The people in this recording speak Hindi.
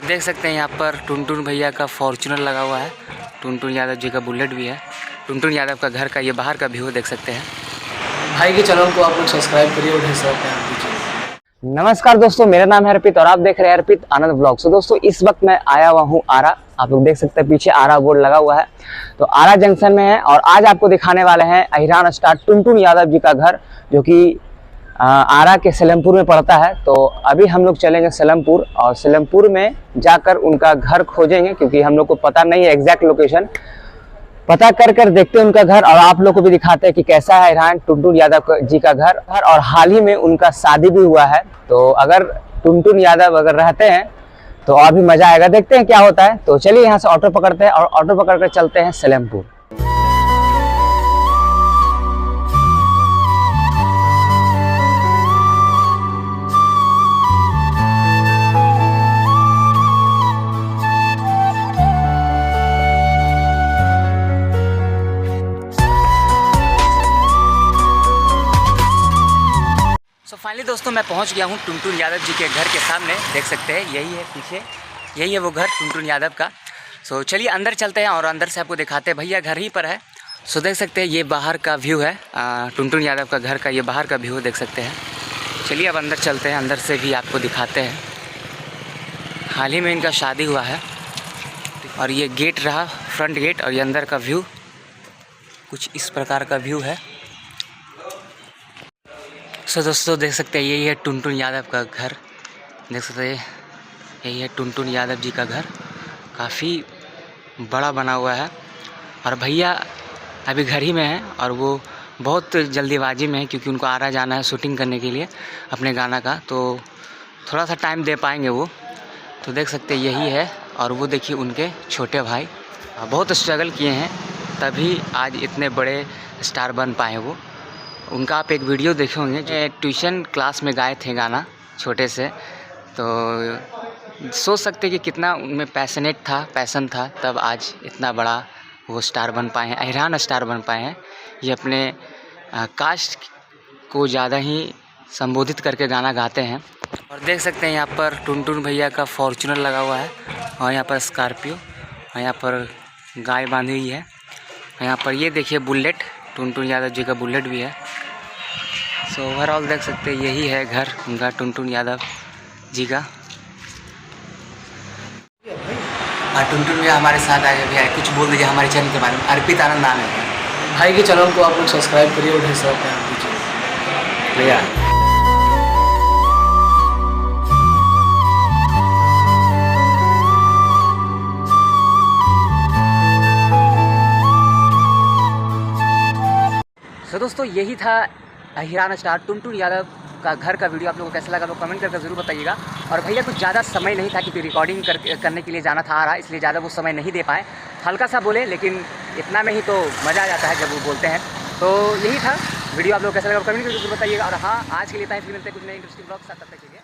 देख सकते हैं यहाँ पर टुनटुन भैया का फॉर्च्यूनर लगा हुआ है, टुनटुन यादव जी का बुलेट भी है। टुनटुन यादव का घर का ये बाहर का व्यू देख सकते हैं। भाई के चैनल को आप लोग सब्सक्राइब करिए और ढेर सारा प्यार दीजिए। नमस्कार दोस्तों, मेरा नाम है अर्पित और आप देख रहे हैं अर्पित आनंद ब्लॉग। तो दोस्तों इस वक्त मैं आया हुआ हूँ आरा। आप लोग देख सकते हैं पीछे आरा बोर्ड लगा हुआ है, तो आरा जंक्शन में है। और आज आपको दिखाने वाले हैं अहिरान स्टार टुनटुन यादव जी का घर, जो कि आरा के सलेमपुर में पड़ता है। तो अभी हम लोग चलेंगे सलेमपुर और सलेमपुर में जाकर उनका घर खोजेंगे, क्योंकि हम लोग को पता नहीं है एग्जैक्ट लोकेशन। पता कर देखते हैं उनका घर और आप लोग को भी दिखाते हैं कि कैसा है अहिरान टुनटुन यादव जी का घर। और हाल ही में उनका शादी भी हुआ है, तो अगर टुनटुन यादव अगर रहते हैं तो और भी मजा आएगा। देखते हैं क्या होता है। तो चलिए यहाँ से ऑटो पकड़ते हैं और ऑटो पकड़ कर चलते हैं सलेमपुर। फाइनली दोस्तों मैं पहुंच गया हूं टुनटुन यादव जी के घर के सामने। देख सकते हैं यही है पीछे, यही है वो घर टुनटुन यादव का। सो चलिए अंदर चलते हैं और अंदर से आपको दिखाते हैं। भैया घर ही पर है। सो देख सकते हैं ये बाहर का व्यू है, टुनटुन यादव का घर का ये बाहर का व्यू देख सकते हैं। चलिए अब अंदर चलते हैं, अंदर से भी आपको दिखाते हैं। हाल ही में इनका शादी हुआ है और ये गेट रहा फ्रंट गेट, और ये अंदर का व्यू कुछ इस प्रकार का व्यू है। सो दोस्तों देख सकते हैं यही है टुनटुन यादव का घर। देख सकते हैं यही है टुनटुन यादव जी का घर, काफ़ी बड़ा बना हुआ है। और भैया अभी घर ही में है और वो बहुत जल्दीबाजी में है, क्योंकि उनको आरा जाना है शूटिंग करने के लिए अपने गाना का, तो थोड़ा सा टाइम दे पाएंगे वो। तो देख सकते हैं यही है। और वो देखिए उनके छोटे भाई बहुत स्ट्रगल किए हैं, तभी आज इतने बड़े स्टार बन पाए वो। उनका आप एक वीडियो देखे होंगे, जो ट्यूशन क्लास में गाए थे गाना छोटे से, तो सोच सकते कि कितना उनमें पैसन था, तब आज इतना बड़ा वो स्टार बन पाए हैं, अहिरान स्टार बन पाए हैं। ये अपने कास्ट को ज़्यादा ही संबोधित करके गाना गाते हैं। और देख सकते हैं यहाँ पर टुनटुन भैया का फॉर्च्यूनर लगा हुआ है, और यहाँ पर स्कॉर्पियो, और यहाँ पर गाय बांधी हुई है। यहाँ पर ये देखिए बुलेट, टुनटुन यादव जी का बुलेट भी है। सो ओवरऑल देख सकते हैं यही है घर उनका टुनटुन यादव जी का। टुनटुन भैया हमारे साथ आए भैया, कुछ बोल दीजिए हमारे चैनल के बारे में। अर्पित आनंद नाम है। भाई के चैनल को आप लोग सब्सक्राइब करिए और ढेर सारा प्यार दीजिए भैया। तो दोस्तों यही था अहिरान स्टार टुनटुन यादव का घर का वीडियो। आप लोगों को कैसा लगा तो कमेंट करके ज़रूर बताइएगा। और भैया कुछ ज़्यादा समय नहीं था, क्योंकि रिकॉर्डिंग करने के लिए जाना था आ रहा, इसलिए ज़्यादा वो समय नहीं दे पाए। हल्का सा बोले, लेकिन इतना में ही तो मज़ा आ जाता है जब वो बोलते हैं। तो यही था वीडियो। आप लोग कैसा लगा कमेंट करके ज़रूर बताइएगा। और हाँ, आज के लिए इतना ही, फिर मिलते हैं कुछ नए इंटरेस्टिंग ब्लॉग के साथ। तब तक के लिए